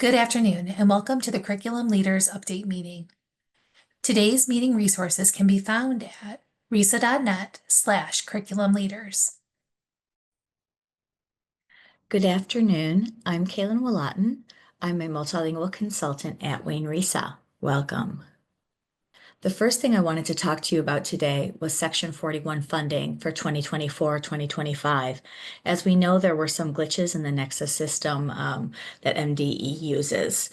Good afternoon and welcome to the Curriculum Leaders Update meeting. Today's meeting resources can be found at risa.net/curriculum leaders. Good afternoon. I'm Kaylin Willaten. I'm a multilingual consultant at Wayne Risa. Welcome. The first thing I wanted to talk to you about today was Section 41 funding for 2024-2025. As we know, there were some glitches in the Nexus system that MDE uses.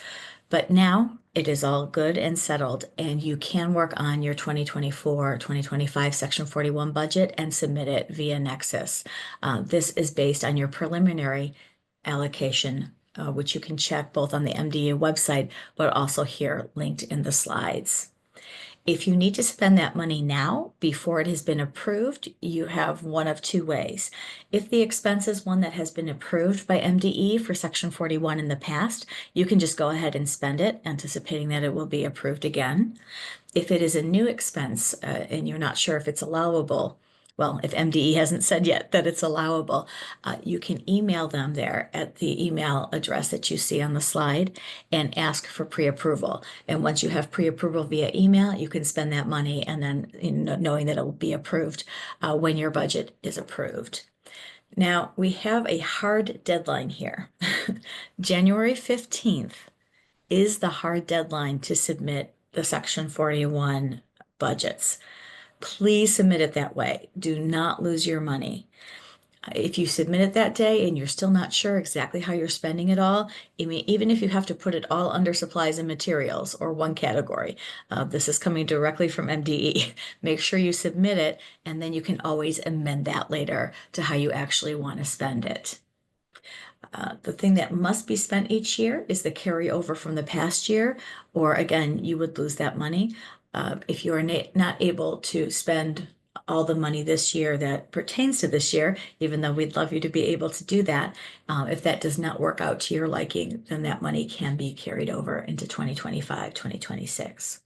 But now it is all good and settled, and you can work on your 2024-2025 Section 41 budget and submit it via Nexus. This is based on your preliminary allocation, which you can check both on the MDE website, but also here linked in the slides. If you need to spend that money now before it has been approved, you have one of two ways. If the expense is one that has been approved by MDE for Section 41 in the past, you can just go ahead and spend it, anticipating that it will be approved again. If it is a new expense and you're not sure if it's allowable, well, if MDE hasn't said yet that it's allowable, you can email them there at the email address that you see on the slide and ask for pre-approval. And once you have pre-approval via email, you can spend that money and then knowing that it will be approved when your budget is approved. Now, we have a hard deadline here. January 15th is the hard deadline to submit the Section 41 budgets. Please submit it that way. Do not lose your money. If you submit it that day and you're still not sure exactly how you're spending it all, even if you have to put it all under supplies and materials or one category, this is coming directly from MDE. Make sure you submit it, and then you can always amend that later to how you actually want to spend it. The thing that must be spent each year is the carryover from the past year, or again, you would lose that money. If you are not able to spend all the money this year that pertains to this year, even though we'd love you to be able to do that, if that does not work out to your liking, then that money can be carried over into 2025, 2026.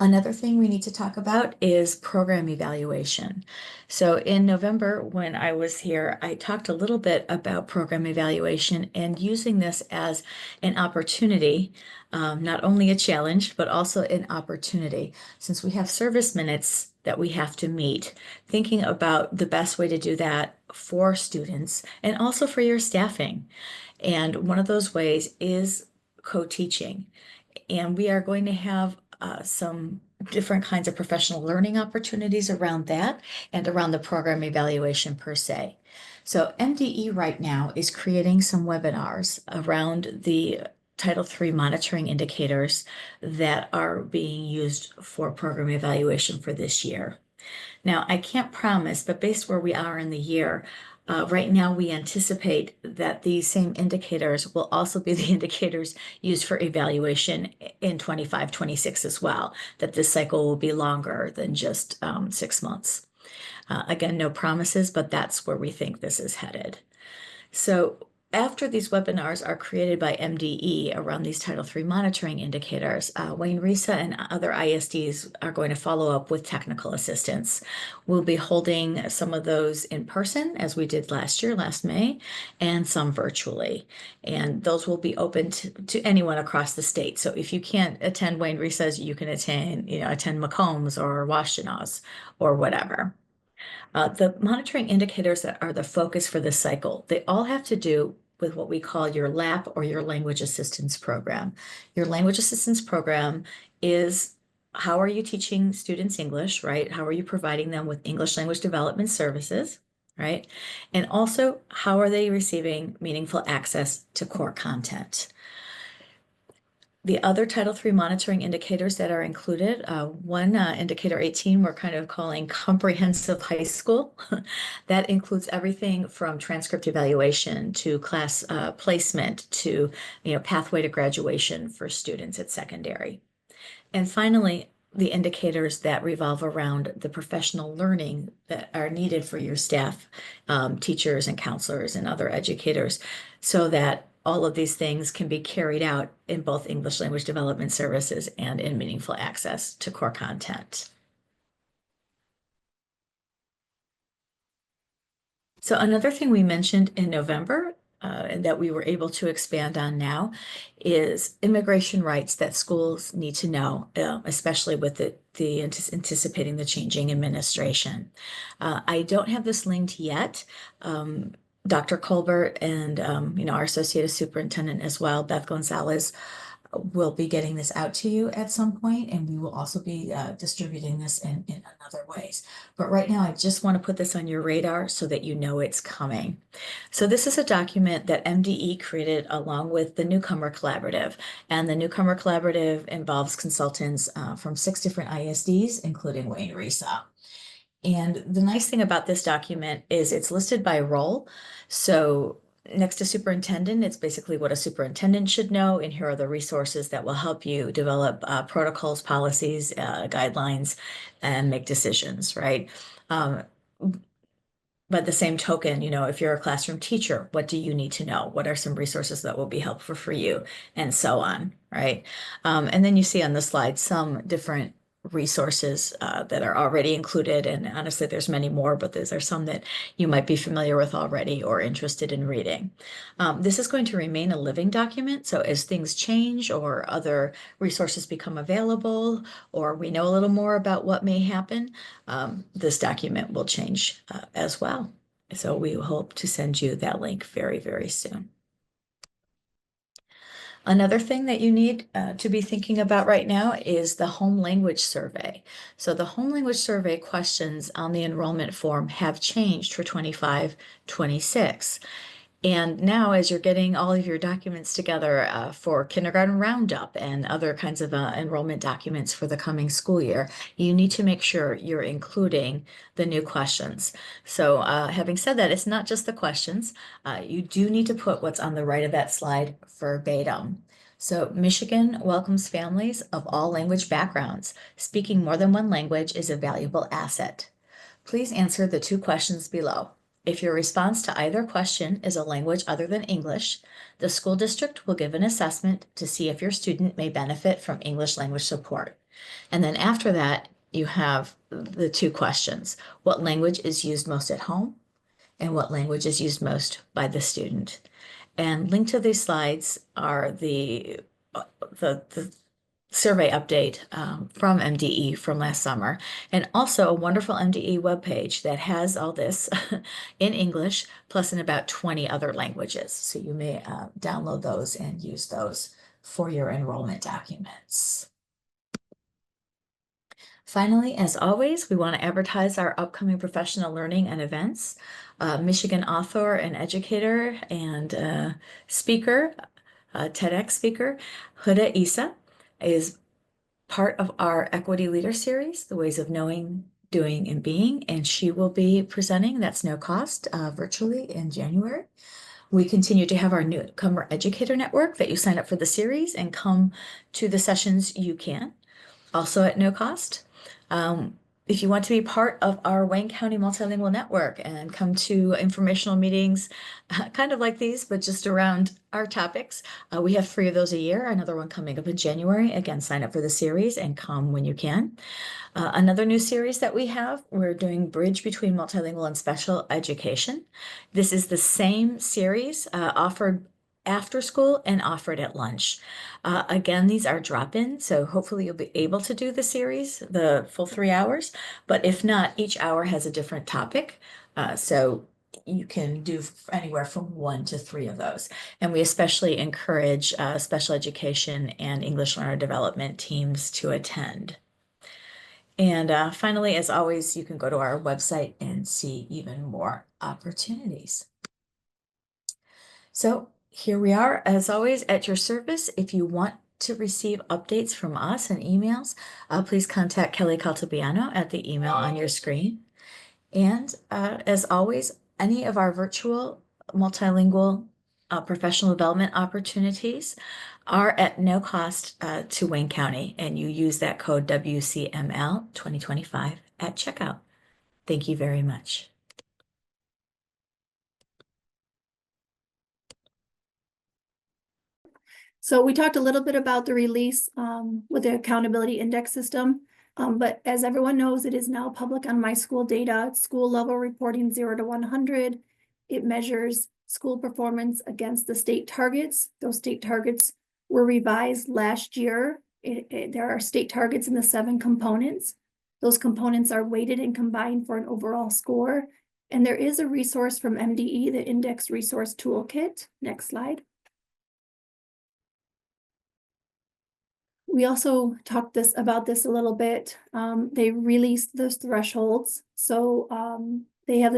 Another thing we need to talk about is program evaluation. So in November, when I was here, I talked a little bit about program evaluation and using this as an opportunity, not only a challenge, but also an opportunity. Since we have service minutes that we have to meet, thinking about the best way to do that for students and also for your staffing. And one of those ways is co-teaching. And we are going to have some different kinds of professional learning opportunities around that and around the program evaluation per se. So MDE right now is creating some webinars around the Title III monitoring indicators that are being used for program evaluation for this year. Now, I can't promise, but based where we are in the year, right now we anticipate that these same indicators will also be the indicators used for evaluation in 25, 26 as well, that this cycle will be longer than just 6 months. Again, no promises, but that's where we think this is headed. So after these webinars are created by MDE around these Title III monitoring indicators, Wayne Risa and other ISDs are going to follow up with technical assistance. We'll be holding some of those in person, as we did last year, last May, and some virtually. And those will be open to anyone across the state. So if you can't attend Wayne Risa's, you can attend Macomb's or Washtenaws or whatever. The monitoring indicators that are the focus for this cycle, they all have to do with what we call your LAP or your language assistance program. Your language assistance program is how are you teaching students English, right? How are you providing them with English language development services, right? And also, how are they receiving meaningful access to core content? The other Title III monitoring indicators that are included, one indicator 18, we're kind of calling comprehensive high school. That includes everything from transcript evaluation to class placement to pathway to graduation for students at secondary. And finally, the indicators that revolve around the professional learning that are needed for your staff, teachers and counselors and other educators, so that all of these things can be carried out in both English language development services and in meaningful access to core content. So another thing we mentioned in November and that we were able to expand on now is immigration rights that schools need to know, especially with anticipating the changing administration. I don't have this linked yet. Dr. Colbert and our associate superintendent as well, Beth Gonzalez, will be getting this out to you at some point, and we will also be distributing this in other ways. But right now, I just want to put this on your radar so that you know it's coming. So this is a document that MDE created along with the Newcomer Collaborative. And the Newcomer Collaborative involves consultants from 6 different ISDs, including Wayne Risa. And the nice thing about this document is it's listed by role. So next to superintendent, it's basically what a superintendent should know. And here are the resources that will help you develop protocols, policies, guidelines, and make decisions, right? By the same token, if you're a classroom teacher, what do you need to know? What are some resources that will be helpful for you? And so on, right? And then you see on the slide some different resources that are already included. And honestly, there's many more, but these are some that you might be familiar with already or interested in reading. This is going to remain a living document. So as things change or other resources become available, or we know a little more about what may happen, this document will change as well. So we hope to send you that link very, very soon. Another thing that you need to be thinking about right now is the home language survey. So the home language survey questions on the enrollment form have changed for 25-26. And now, as you're getting all of your documents together for kindergarten roundup and other kinds of enrollment documents for the coming school year, you need to make sure you're including the new questions. So having said that, it's not just the questions. You do need to put what's on the right of that slide verbatim. So Michigan welcomes families of all language backgrounds. Speaking more than one language is a valuable asset. Please answer the 2 questions below. If your response to either question is a language other than English, the school district will give an assessment to see if your student may benefit from English language support. And then after that, you have the 2 questions. What language is used most at home? And what language is used most by the student? And linked to these slides are the survey update from MDE from last summer, and also a wonderful MDE webpage that has all this in English, plus in about 20 other languages. So you may download those and use those for your enrollment documents. Finally, as always, we want to advertise our upcoming professional learning and events. Michigan author and educator and speaker, TEDx speaker, Huda Isa, is part of our Equity Leader Series, The Ways of Knowing, Doing, and Being, and she will be presenting, that's no cost, virtually in January. We continue to have our Newcomer Educator Network that you sign up for the series and come to the sessions you can, also at no cost. If you want to be part of our Wayne County Multilingual Network and come to informational meetings, kind of like these, but just around our topics, we have 3 of those a year. Another one coming up in January. Again, sign up for the series and come when you can. Another new series that we have, we're doing Bridge Between Multilingual and Special Education. This is the same series offered after school and offered at lunch. Again, these are drop-in, so hopefully you'll be able to do the series, the full 3 hours. But if not, each hour has a different topic. So you can do anywhere from 1 to 3 of those. And we especially encourage special education and English learner development teams to attend. And finally, as always, you can go to our website and see even more opportunities. So here we are, as always, at your service. If you want to receive updates from us and emails, please contact Kelly Caltabiano at the email on your screen. And as always, any of our virtual multilingual professional development opportunities are at no cost to Wayne County, and you use that code WCML 2025 at checkout. Thank you very much. So we talked a little bit about the release with the accountability index system, but as everyone knows, it is now public on My School Data. It's school level reporting 0 to 100. It measures school performance against the state targets. Those state targets were revised last year. There are state targets in the 7 components. Those components are weighted and combined for an overall score. And there is a resource from MDE, the Index Resource Toolkit. Next slide. We also talked about this a little bit. They released those thresholds. So they have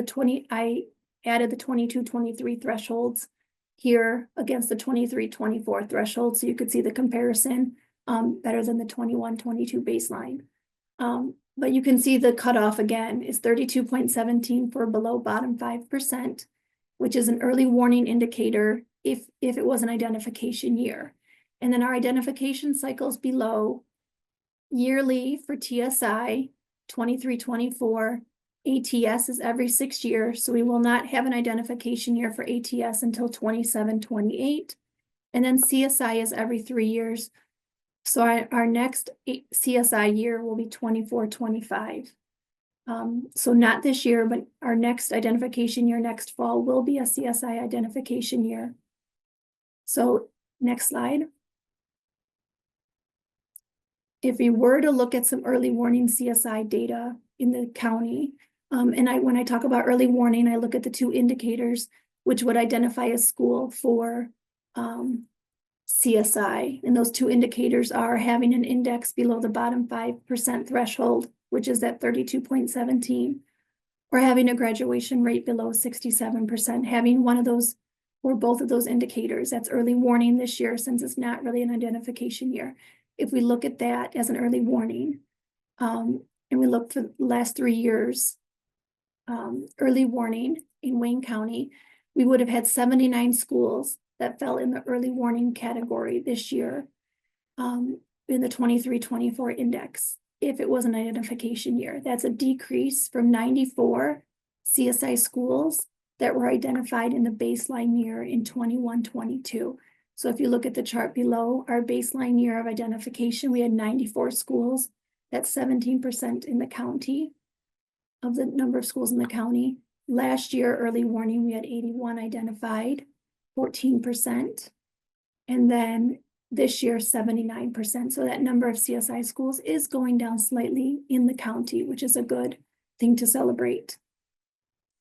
I added the 22-23 thresholds here against the 23-24 threshold. So you could see the comparison better than the 21-22 baseline. But you can see the cutoff again is 32.17 for below bottom 5%, which is an early warning indicator if it was an identification year. And then our identification cycles below yearly for TSI 23-24. ATS is every 6 years, so we will not have an identification year for ATS until 27-28. And then CSI is every 3 years. So our next CSI year will be 24-25. So not this year, but our next identification year next fall will be a CSI identification year. So next slide. If we were to look at some early warning CSI data in the county, when I talk about early warning, I look at the 2 indicators, which would identify a school for CSI. And those 2 indicators are having an index below the bottom 5% threshold, which is at 32.17, or having a graduation rate below 67%, having one of those or both of those indicators. That's early warning this year, since it's not really an identification year. If we look at that as an early warning, and we look for the last 3 years, early warning in Wayne County, we would have had 79 schools that fell in the early warning category this year in the 23-24 index, if it was an identification year. That's a decrease from 94 CSI schools that were identified in the baseline year in 21-22. So if you look at the chart below, our baseline year of identification, we had 94 schools. That's 17% in the county of the number of schools in the county. Last year, early warning, we had 81 identified, 14%. And then this year, 79%. So that number of CSI schools is going down slightly in the county, which is a good thing to celebrate.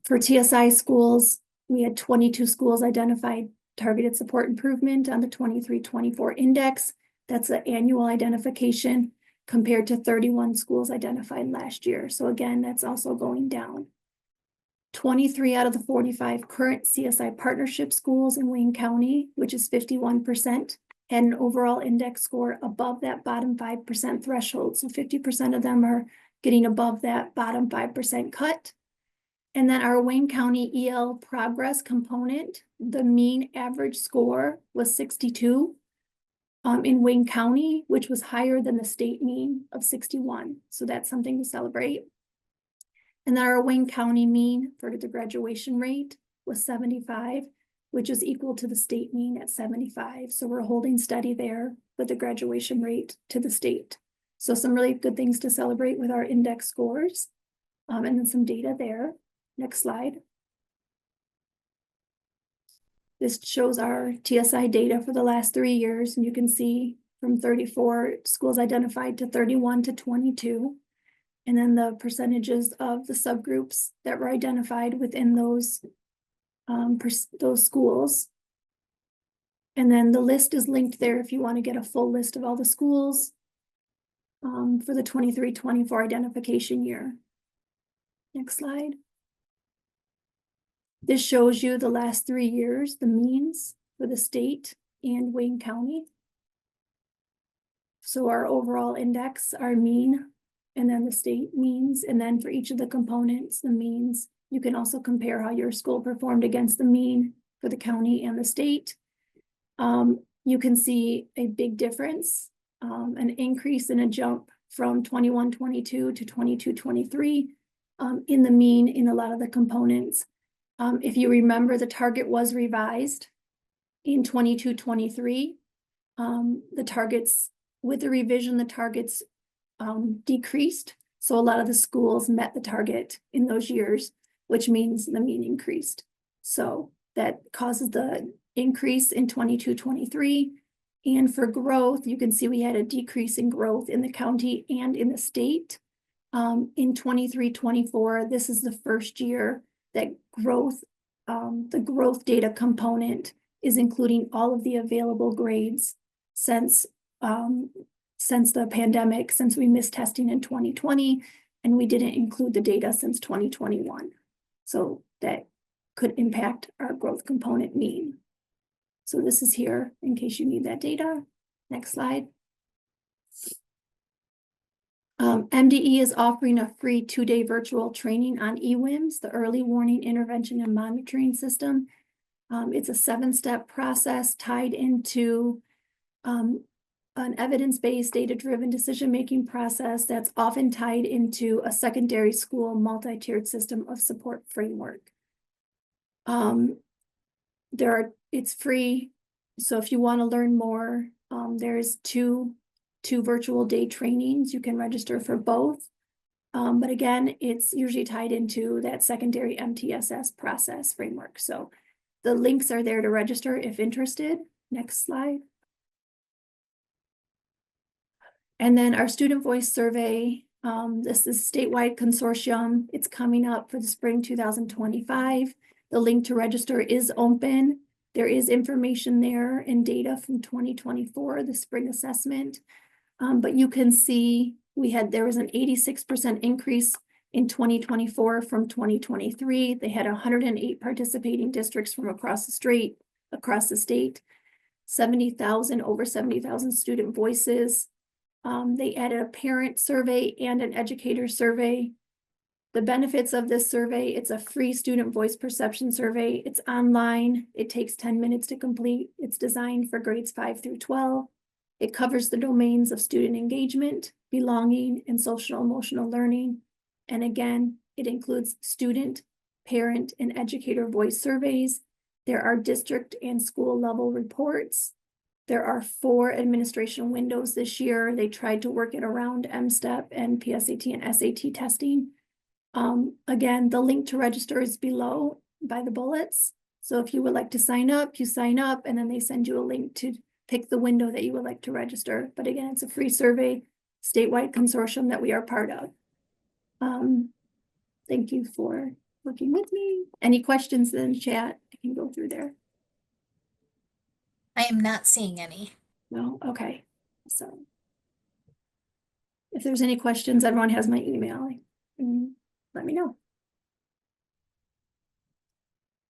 For TSI schools, we had 22 schools identified targeted support improvement on the 23-24 index. That's the annual identification compared to 31 schools identified last year. So again, that's also going down. 23 out of the 45 current CSI partnership schools in Wayne County, which is 51%, had an overall index score above that bottom 5% threshold. So 50% of them are getting above that bottom 5% cut. And then our Wayne County EL progress component, the mean average score was 62 in Wayne County, which was higher than the state mean of 61. So that's something to celebrate. And then our Wayne County mean for the graduation rate was 75, which is equal to the state mean at 75. So we're holding steady there with the graduation rate to the state. So some really good things to celebrate with our index scores, and then some data there. Next slide. This shows our TSI data for the last 3 years, and you can see from 34 schools identified to 31 to 22. And then the percentages of the subgroups that were identified within those schools. And then the list is linked there if you want to get a full list of all the schools for the 23-24 identification year. Next slide. This shows you the last 3 years, the means for the state and Wayne County. So our overall index, our mean, and then the state means, and then for each of the components, the means. You can also compare how your school performed against the mean for the county and the state. You can see a big difference, an increase in a jump from 21-22 to 22-23 in the mean in a lot of the components. If you remember, the target was revised in 22-23. The targets, with the revision, the targets decreased. So a lot of the schools met the target in those years, which means the mean increased. So that causes the increase in 22-23. And for growth, you can see we had a decrease in growth in the county and in the state. In 23-24, this is the first year that growth, the growth data component is including all of the available grades since the pandemic, since we missed testing in 2020, and we didn't include the data since 2021. So that could impact our growth component mean. So this is here in case you need that data. Next slide. MDE is offering a free 2-day virtual training on EWIMS, the Early Warning Intervention and Monitoring System. It's a 7-step process tied into an evidence-based, data-driven decision-making process that's often tied into a secondary school multi-tiered system of support framework. It's free, so if you want to learn more, there's two virtual day trainings. You can register for both. But again, it's usually tied into that secondary MTSS process framework. So the links are there to register if interested. Next slide. And then our student voice survey, this is statewide consortium. It's coming up for the spring 2025. The link to register is open. There is information there and data from 2024, the spring assessment. But you can see there was an 86% increase in 2024 from 2023. They had 108 participating districts from across the state, over 70,000 student voices. They added a parent survey and an educator survey. The benefits of this survey: it's a free student voice perception survey. It's online. It takes 10 minutes to complete. It's designed for grades 5 through 12. It covers the domains of student engagement, belonging, and social emotional learning. And again, it includes student, parent, and educator voice surveys. There are district and school level reports. There are 4 administration windows this year. They tried to work it around MSTEP and PSAT and SAT testing. Again, the link to register is below by the bullets. So if you would like to sign up, you sign up, and then they send you a link to pick the window that you would like to register. But again, it's a free survey, statewide consortium that we are part of. Thank you for working with me. Any questions in the chat? I can go through there. I am not seeing any. No? Okay. So if there's any questions, everyone has my email. Let me know.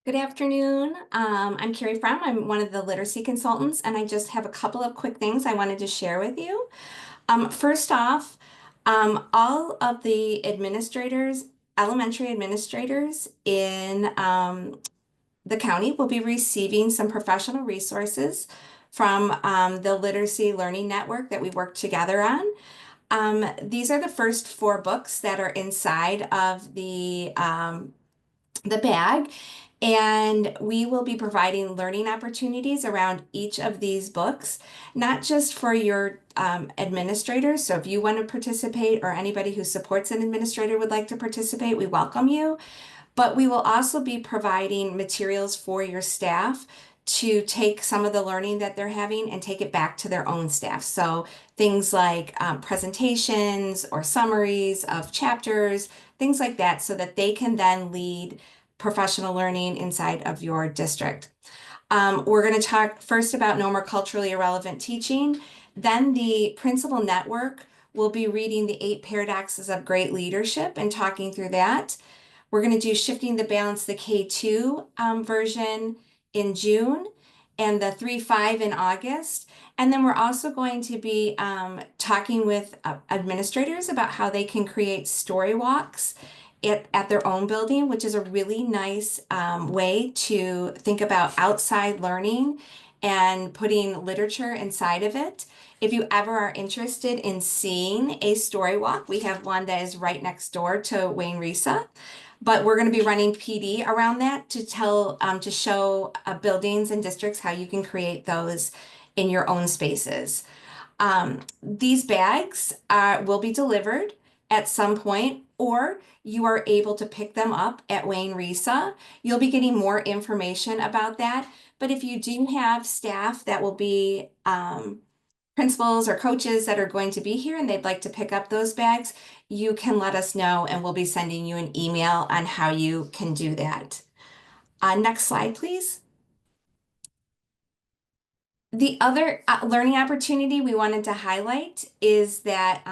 Good afternoon. I'm Carrie Fromm. I'm one of the literacy consultants, and I just have a couple of quick things I wanted to share with you. First off, all of the administrators, elementary administrators in the county will be receiving some professional resources from the Literacy Learning Network that we work together on. These are the first 4 books that are inside of the bag, and we will be providing learning opportunities around each of these books, not just for your administrators. So if you want to participate, or anybody who supports an administrator would like to participate, we welcome you. But we will also be providing materials for your staff to take some of the learning that they're having and take it back to their own staff. So things like presentations or summaries of chapters, things like that, so that they can then lead professional learning inside of your district. We're going to talk first about no more culturally irrelevant teaching. Then the Principal Network will be reading the 8 Paradoxes of Great Leadership and talking through that. We're going to do Shifting the Balance, the K2 version in June, and the 3-5 in August. And then we're also going to be talking with administrators about how they can create story walks at their own building, which is a really nice way to think about outside learning and putting literature inside of it. If you ever are interested in seeing a story walk, we have one that is right next door to Wayne Risa. But we're going to be running PD around that to to show buildings and districts how you can create those in your own spaces. These bags will be delivered at some point or you are able to pick them up at Wayne Risa. You'll be getting more information about that. But if you do have staff that will be principals or coaches that are going to be here and they'd like to pick up those bags, you can let us know and we'll be sending you an email on how you can do that. Next slide, please. The other learning opportunity we wanted to highlight is that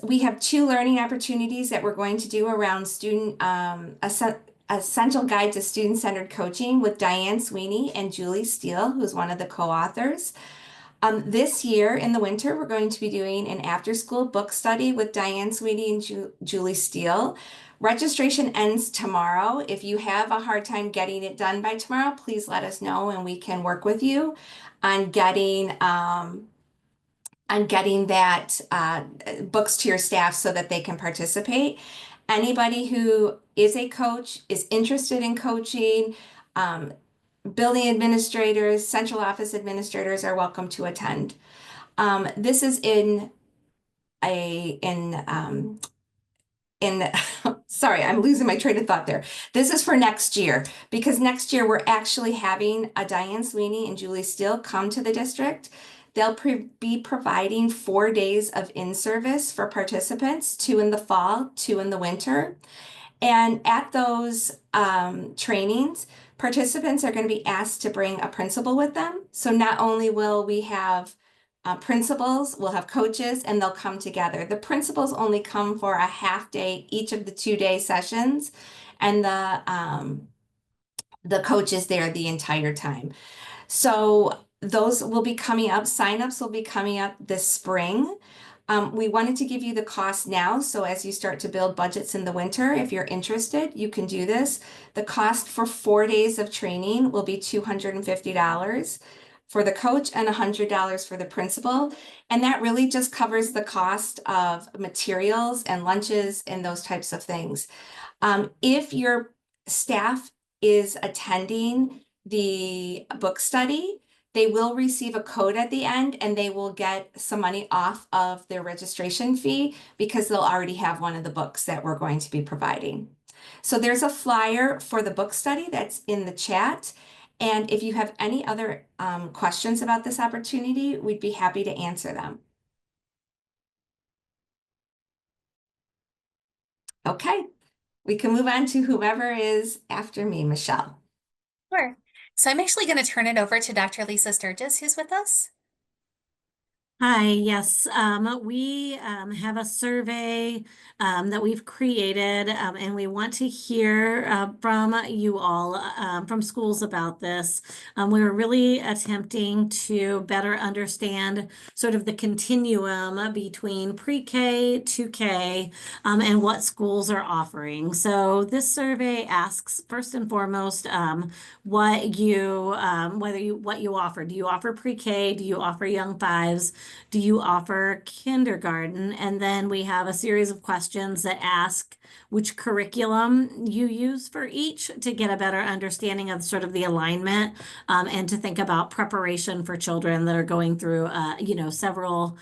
we have 2 learning opportunities that we're going to do around student essential guide to student-centered coaching with Diane Sweeney and Julie Steele, who's one of the co-authors. This year in the winter, we're going to be doing an after-school book study with Diane Sweeney and Julie Steele. Registration ends tomorrow. If you have a hard time getting it done by tomorrow, please let us know and we can work with you on getting that books to your staff so that they can participate. Anybody who is a coach, is interested in coaching, building administrators, central office administrators are welcome to attend. This is sorry, I'm losing my train of thought there. This is for next year, because next year we're actually having a Diane Sweeney and Julie Steele come to the district. They'll be providing 4 days of in-service for participants, 2 in the fall, 2 in the winter. And at those trainings, participants are going to be asked to bring a principal with them. So not only will we have principals, we'll have coaches, and they'll come together. The principals only come for a half day each of the 2-day sessions, and the coach is there the entire time. So those will be coming up. Signups will be coming up this spring. We wanted to give you the cost now, so as you start to build budgets in the winter, if you're interested, you can do this. The cost for 4 days of training will be $250 for the coach and $100 for the principal. And that really just covers the cost of materials and lunches and those types of things. If your staff is attending the book study, they will receive a code at the end and they will get some money off of their registration fee because they'll already have one of the books that we're going to be providing. So there's a flyer for the book study that's in the chat. And if you have any other questions about this opportunity, we'd be happy to answer them. Okay, we can move on to whoever is after me, Michelle. Sure. So I'm actually going to turn it over to Dr. Lisa Sturgis, who's with us. Hi, yes, we have a survey that we've created, and we want to hear from you all, from schools about this. We were really attempting to better understand sort of the continuum between pre-K to K and what schools are offering. So this survey asks first and foremost what you offer. Do you offer pre-K? Do you offer young fives? Do you offer kindergarten? And then we have a series of questions that ask which curriculum you use for each to get a better understanding of sort of the alignment and to think about preparation for children that are going through, several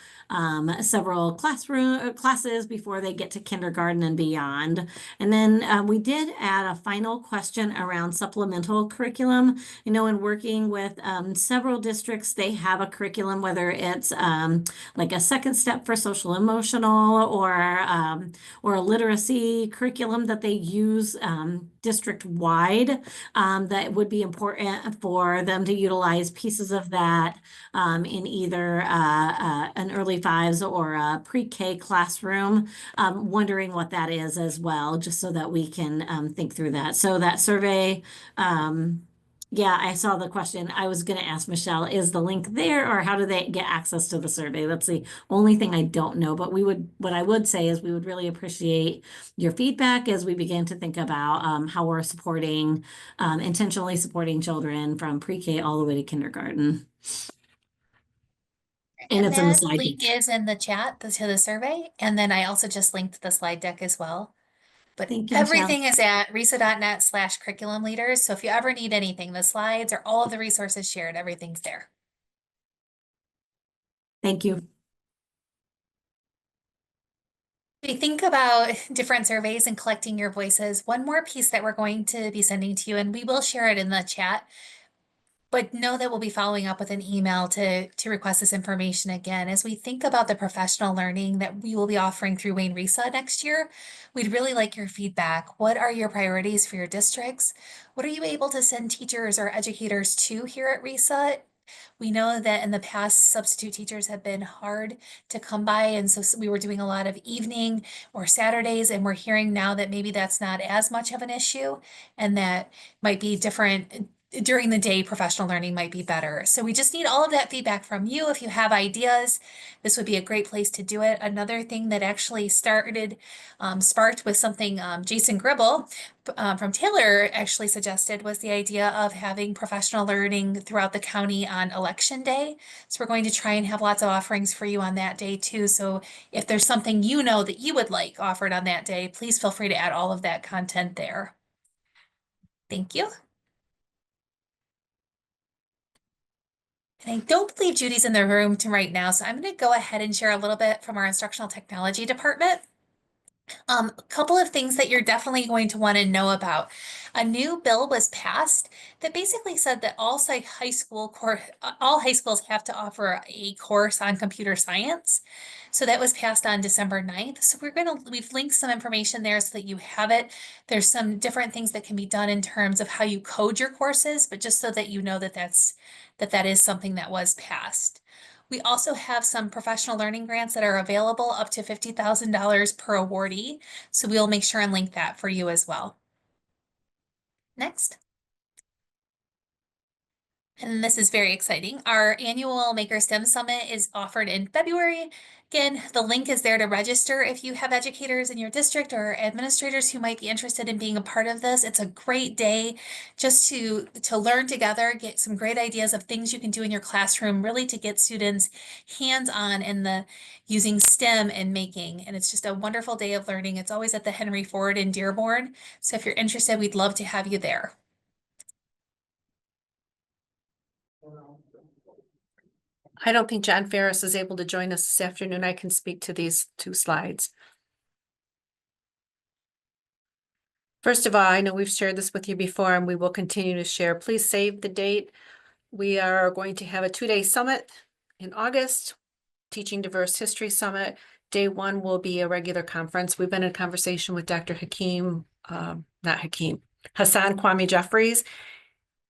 classes before they get to kindergarten and beyond. And then we did add a final question around supplemental curriculum. In working with several districts, they have a curriculum, whether it's like a second step for social emotional or a literacy curriculum that they use district-wide that would be important for them to utilize pieces of that in either an early fives or a pre-K classroom, wondering what that is as well, just so that we can think through that. So that survey, yeah, I saw the question. I was going to ask Michelle, is the link there or how do they get access to the survey? That's the only thing I don't know, but what I would say is we would really appreciate your feedback as we begin to think about how we're intentionally supporting children from pre-K all the way to kindergarten. And it's in the that slide link deck. is in the chat to the survey. And then I also just linked the slide deck as well. But Thank you, Michelle. everything is at risa.net/curriculum leaders. So if you ever need anything, the slides or all of the resources shared, everything's there. Thank you. We think about different surveys and collecting your voices. One more piece that we're going to be sending to you, and we will share it in the chat, but know that we'll be following up with an email to request this information again. As we think about the professional learning that we will be offering through Wayne RESA next year, we'd really like your feedback. What are your priorities for your districts? What are you able to send teachers or educators to here at RESA? We know that in the past, substitute teachers have been hard to come by, and so we were doing a lot of evening or Saturdays, and we're hearing now that maybe that's not as much of an issue, and that might be different during the day. Professional learning might be better. So we just need all of that feedback from you. If you have ideas, this would be a great place to do it. Another thing that actually sparked with something Jason Gribble from Taylor actually suggested was the idea of having professional learning throughout the county on election day. So we're going to try and have lots of offerings for you on that day too. So if there's something you know that you would like offered on that day, please feel free to add all of that content there. Thank you. And I don't believe Judy's in the room right now, so I'm going to go ahead and share a little bit from our instructional technology department. A couple of things that you're definitely going to want to know about. A new bill was passed that basically said that all high schools have to offer a course on computer science. So that was passed on December 9th. So we've linked some information there so that you have it. There's some different things that can be done in terms of how you code your courses, but just so that you know that that is something that was passed. We also have some professional learning grants that are available up to $50,000 per awardee. So we'll make sure and link that for you as well. Next. And this is very exciting. Our annual Maker STEM Summit is offered in February. Again, the link is there to register if you have educators in your district or administrators who might be interested in being a part of this. It's a great day just to learn together, get some great ideas of things you can do in your classroom, really to get students hands-on in the using STEM and making. And it's just a wonderful day of learning. It's always at the Henry Ford in Dearborn. So if you're interested, we'd love to have you there. I don't think John Ferris is able to join us this afternoon. I can speak to these two slides. First of all, I know we've shared this with you before and we will continue to share. Please save the date. We are going to have a 2-day summit in August, Teaching Diverse History Summit. Day 1 will be a regular conference. We've been in conversation with Dr. Hassan Kwame Jeffries.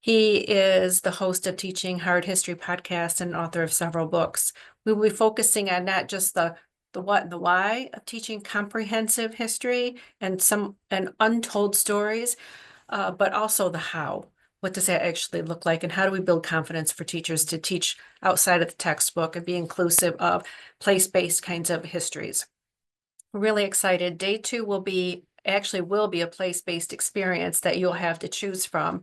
He is the host of Teaching Hard History podcast and author of several books. We will be focusing on not just the what and the why of teaching comprehensive history and untold stories, but also the how. What does that actually look like, and how do we build confidence for teachers to teach outside of the textbook and be inclusive of place-based kinds of histories? We're really excited. Day 2 will be a place-based experience that you'll have to choose from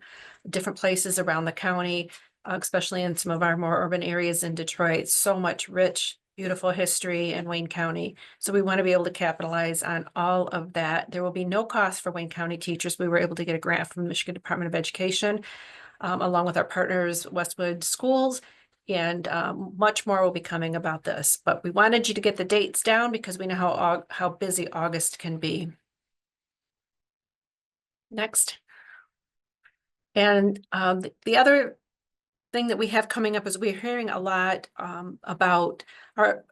different places around the county, especially in some of our more urban areas in Detroit. So much rich, beautiful history in Wayne County. So we want to be able to capitalize on all of that. There will be no cost for Wayne County teachers. We were able to get a grant from the Michigan Department of Education, along with our partners, Westwood Schools, and much more will be coming about this. But we wanted you to get the dates down because we know how busy August can be. Next. And the other thing that we have coming up is we're hearing a lot about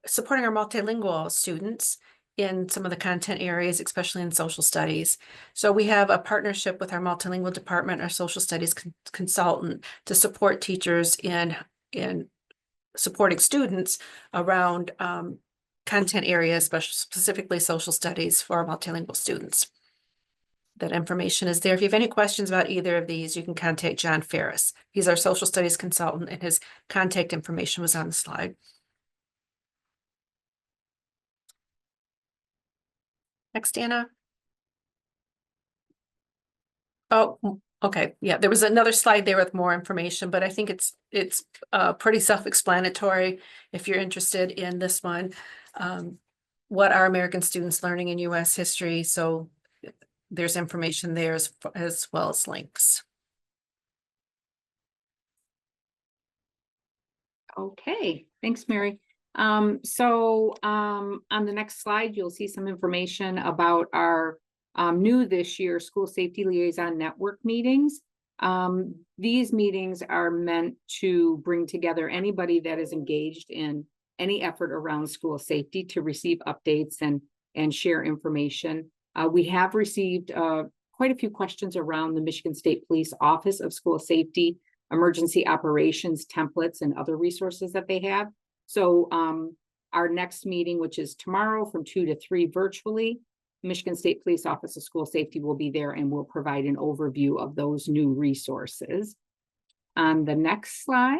supporting our multilingual students in some of the content areas, especially in social studies. So we have a partnership with our multilingual department, our social studies consultant, to support teachers in supporting students around content areas, specifically social studies for multilingual students. That information is there. If you have any questions about either of these, you can contact John Ferris. He's our social studies consultant, and his contact information was on the slide. Next, Anna. Oh, okay. Yeah, there was another slide there with more information, but I think it's pretty self-explanatory if you're interested in this one. What are American students learning in U.S. history? So there's information there as well as links. Okay, thanks, Mary. On the next slide, you'll see some information about our new this year School Safety Liaison Network meetings. These meetings are meant to bring together anybody that is engaged in any effort around school safety to receive updates and share information. We have received quite a few questions around the Michigan State Police Office of School Safety, emergency operations templates, and other resources that they have. So our next meeting, which is tomorrow from 2 to 3 virtually, Michigan State Police Office of School Safety will be there and will provide an overview of those new resources. On the next slide,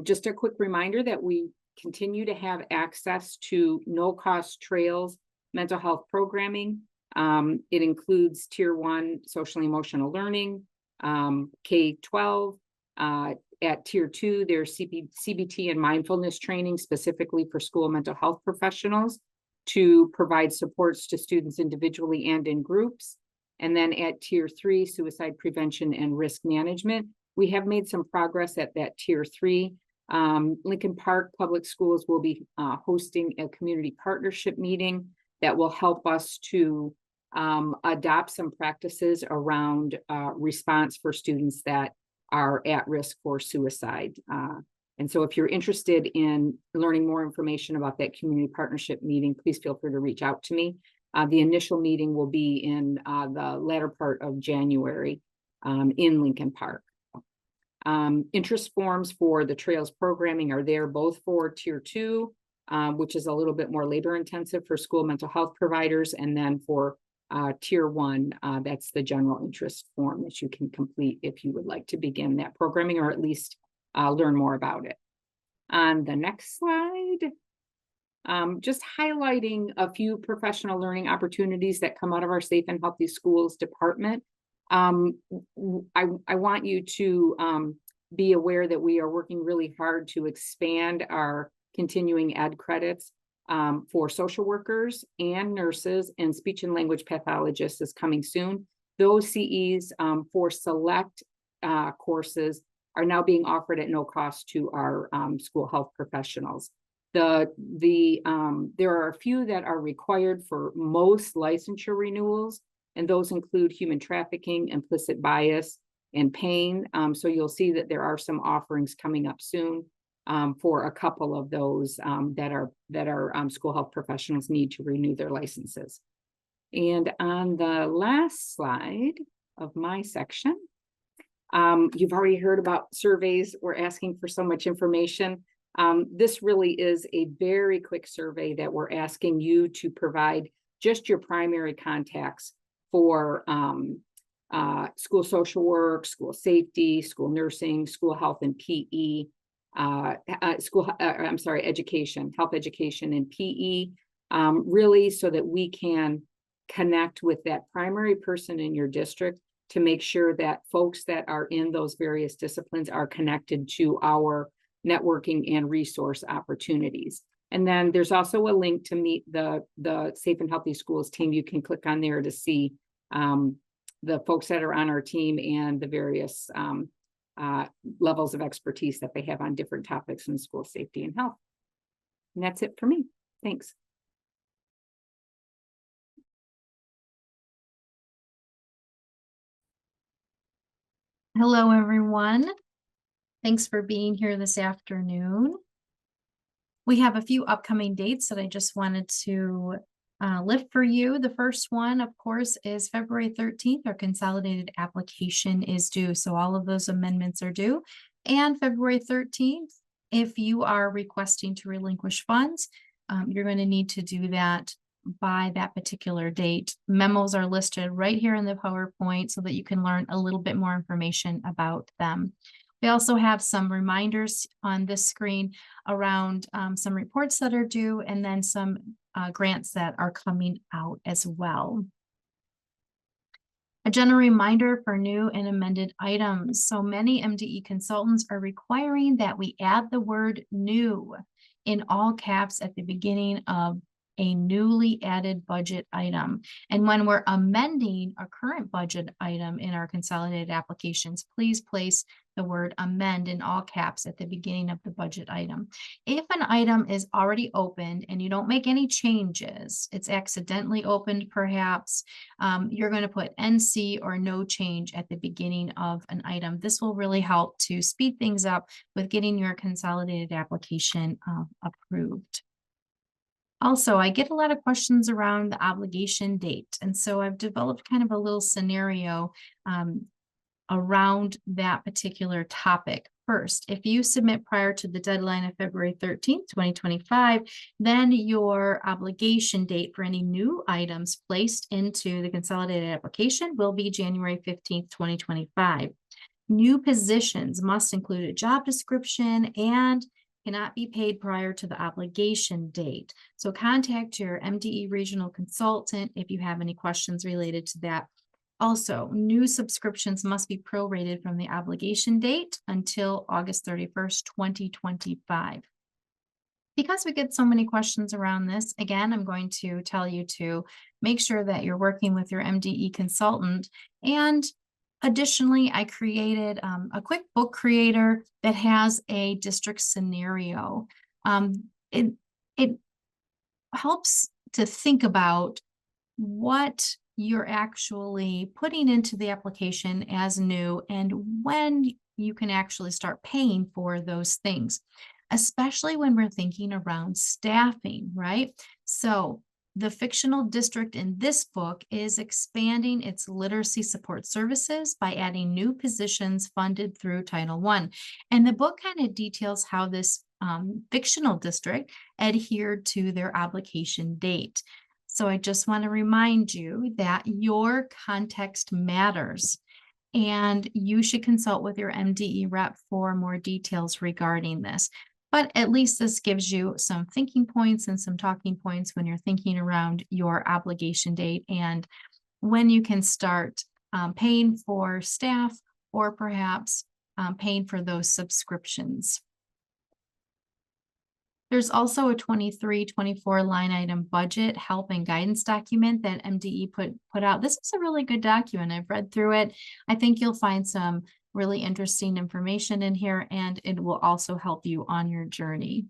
just a quick reminder that we continue to have access to no-cost Trails mental health programming. It includes Tier 1 social emotional learning, K-12. At Tier 2, there's CBT and mindfulness training specifically for school mental health professionals to provide supports to students individually and in groups. And then at Tier 3, suicide prevention and risk management. We have made some progress at that Tier 3. Lincoln Park Public Schools will be hosting a community partnership meeting that will help us to adopt some practices around response for students that are at risk for suicide. And so if you're interested in learning more information about that community partnership meeting, please feel free to reach out to me. The initial meeting will be in the latter part of January in Lincoln Park. Interest forms for the Trails programming are there both for Tier 2, which is a little bit more labor intensive for school mental health providers, and then for Tier 1, that's the general interest form that you can complete if you would like to begin that programming or at least learn more about it. On the next slide, just highlighting a few professional learning opportunities that come out of our Safe and Healthy Schools department. I want you to be aware that we are working really hard to expand our continuing ed credits for social workers and nurses, and speech and language pathologists is coming soon. Those CEs for select courses are now being offered at no cost to our school health professionals. There are a few that are required for most licensure renewals, and those include human trafficking, implicit bias, and pain. So you'll see that there are some offerings coming up soon for a couple of those that our school health professionals need to renew their licenses. And on the last slide of my section, you've already heard about surveys. We're asking for so much information. This really is a very quick survey that we're asking you to provide just your primary contacts for school social work, school safety, school nursing, school health and PE, education, health education and PE, really so that we can connect with that primary person in your district to make sure that folks that are in those various disciplines are connected to our networking and resource opportunities. And then there's also a link to meet the Safe and Healthy Schools team. You can click on there to see the folks that are on our team and the various levels of expertise that they have on different topics in school safety and health. And that's it for me. Thanks. Hello, everyone. Thanks for being here this afternoon. We have a few upcoming dates that I just wanted to lift for you. The first one, of course, is February 13th. Our consolidated application is due, so all of those amendments are due. And February 13th, if you are requesting to relinquish funds, you're going to need to do that by that particular date. Memos are listed right here in the PowerPoint so that you can learn a little bit more information about them. We also have some reminders on this screen around some reports that are due, and then some grants that are coming out as well. A general reminder for new and amended items. So many MDE consultants are requiring that we add the word new in all caps at the beginning of a newly added budget item. And when we're amending a current budget item in our consolidated applications, please place the word amend in all caps at the beginning of the budget item. If an item is already opened and you don't make any changes, it's accidentally opened perhaps, you're going to put NC or no change at the beginning of an item. This will really help to speed things up with getting your consolidated application approved. Also, I get a lot of questions around the obligation date. And so I've developed kind of a little scenario around that particular topic. First, if you submit prior to the deadline of February 13th, 2025, then your obligation date for any new items placed into the consolidated application will be January 15th, 2025. New positions must include a job description and cannot be paid prior to the obligation date. So contact your MDE regional consultant if you have any questions related to that. Also, new subscriptions must be prorated from the obligation date until August 31st, 2025. Because we get so many questions around this, again, I'm going to tell you to make sure that you're working with your MDE consultant. And additionally, I created a quick book creator that has a district scenario. It helps to think about what you're actually putting into the application as new and when you can actually start paying for those things, especially when we're thinking around staffing, right? So the fictional district in this book is expanding its literacy support services by adding new positions funded through Title I. And the book kind of details how this fictional district adhered to their obligation date. So I just want to remind you that your context matters and you should consult with your MDE rep for more details regarding this. But at least this gives you some thinking points and some talking points when you're thinking around your obligation date and when you can start paying for staff or perhaps paying for those subscriptions. There's also a 23-24 line item budget help and guidance document that MDE put out. This is a really good document. I've read through it. I think you'll find some really interesting information in here, and it will also help you on your journey.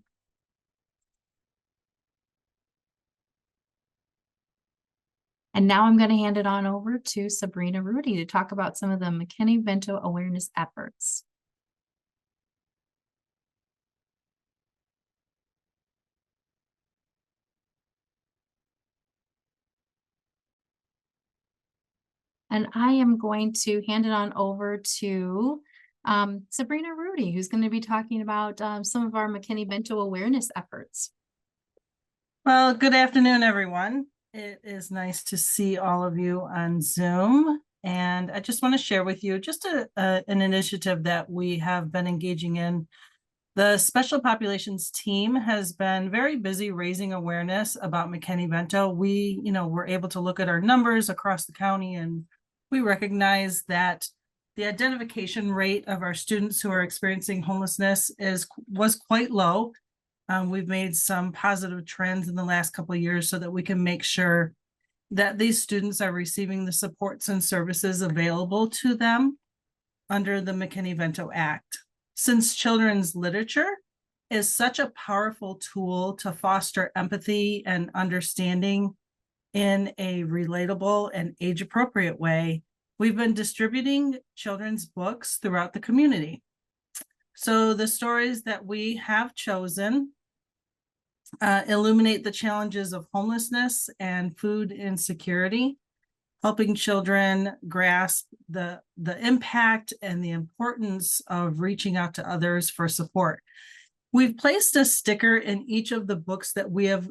And now I'm going to hand it on over to Sabrina Rudy to talk about some of the McKinney-Vento awareness efforts. And I am going to hand it on over to Sabrina Rudy, who's going to be talking about some of our McKinney-Vento awareness efforts. Well, good afternoon, everyone. It is nice to see all of you on Zoom. And I just want to share with you just an initiative that we have been engaging in. The Special Populations team has been very busy raising awareness about McKinney-Vento. We, were able to look at our numbers across the county, and we recognize that the identification rate of our students who are experiencing homelessness was quite low. We've made some positive trends in the last couple of years so that we can make sure that these students are receiving the supports and services available to them under the McKinney-Vento Act. Since children's literature is such a powerful tool to foster empathy and understanding in a relatable and age-appropriate way, we've been distributing children's books throughout the community. So the stories that we have chosen illuminate the challenges of homelessness and food insecurity, helping children grasp the impact and the importance of reaching out to others for support. We've placed a sticker in each of the books that we have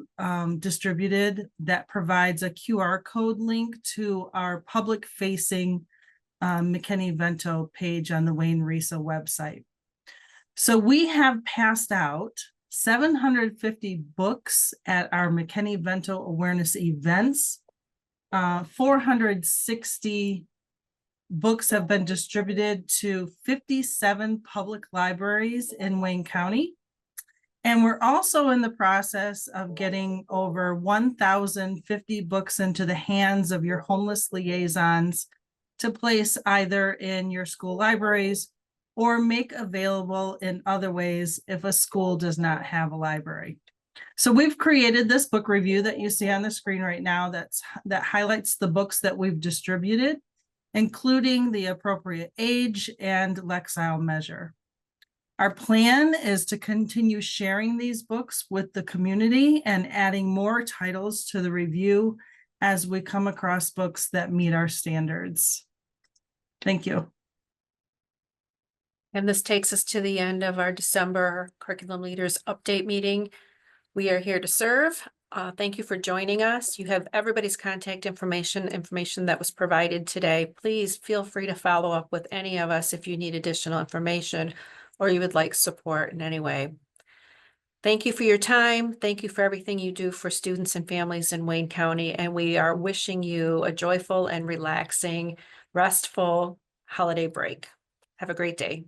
distributed that provides a QR code link to our public-facing McKinney-Vento page on the Wayne Risa website. So we have passed out 750 books at our McKinney-Vento awareness events. 460 books have been distributed to 57 public libraries in Wayne County. And we're also in the process of getting over 1,050 books into the hands of your homeless liaisons to place either in your school libraries or make available in other ways if a school does not have a library. So we've created this book review that you see on the screen right now that highlights the books that we've distributed, including the appropriate age and Lexile measure. Our plan is to continue sharing these books with the community and adding more titles to the review as we come across books that meet our standards. Thank you. And this takes us to the end of our December Curriculum Leaders Update meeting. We are here to serve. Thank you for joining us. You have everybody's contact information that was provided today. Please feel free to follow up with any of us if you need additional information or you would like support in any way. Thank you for your time. Thank you for everything you do for students and families in Wayne County. And we are wishing you a joyful and relaxing, restful holiday break. Have a great day.